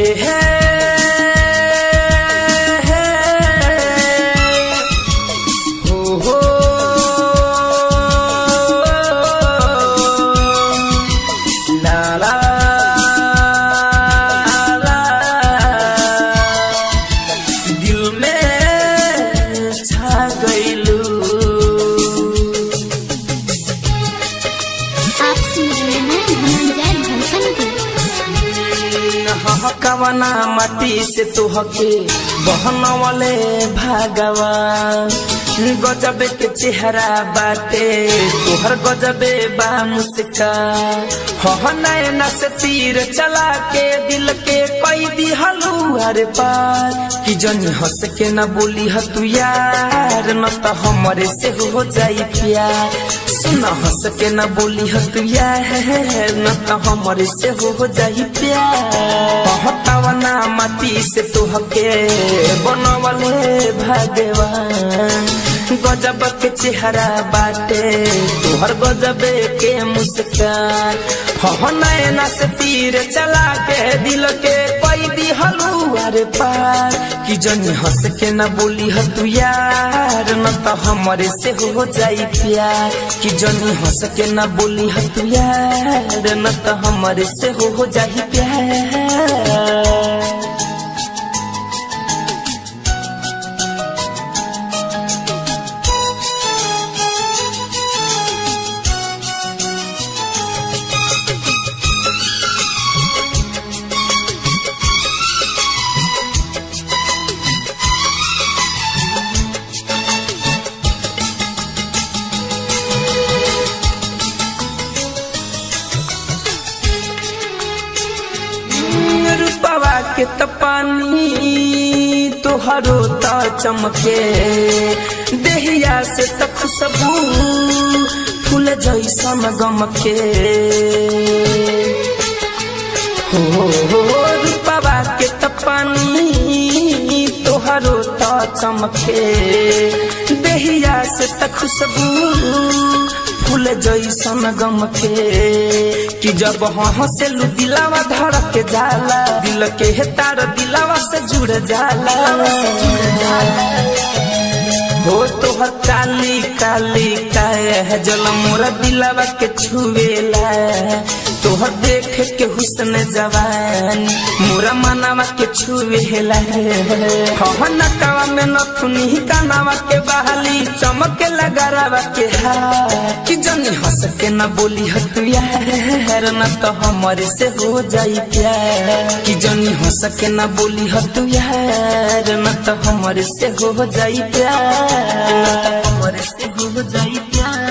हे हो हो ला ला ला दिल में छा गइलू। आप सुन रहे हैं धनंजय धड़कन को। कवना माटी से तुहके बहनवले भगवान गजबे के चेहरा बाटे तोहर गजबे बा मुस्कान हो नैना से तीर चला के दिल के कई दी हलुआर पार कि जनी हंस के न बोली ह तू यार न तो हमरे से हो जाई प्यार सुना हंस के न बोली ह तू यार न तो हमरे से हो जाई प्यार हटावना माटी से तुहके बनवले भगवान गजब के चेहरा बाटे तोहर गजबे के मुस्कान हो नैना से तीर चला के दिल के कोई दी हलुआर पार कि जनी हंस के न बोली ह तू यार न तो हमरे से हो जाई प्यार कि जनी हंस के न बोली ह तू यार न तो हमरे से हो जाई प्यार। रूपवा के तपानी तोहरो त चमके देहिया से त खुशबू फूल जैसन गमके हो रूपवा के तपानी तोहरो त चमके देहिया से त खुशबू फूल जैसन गमके कि जब हंसेलू दिलावा धड़क जाला दिल के तार दिलावा से जुड़ जाला हो तोहर काली काली काया जल मोरा दिलावा के छुएला तोहर देख के हुस्न जवान मोरा मनावा के छुएला हो नकावा में नथुनी कानावा के बहाली चमके लगारावा के हार कि जनी हंस के न बोली ह तू यार न तो हमरे से हो जाई प्यार कि जनी हंस के न बोली ह तू यार न तो हमरे से हो जाई प्यार न तो हमरे से हो जाई प्यार।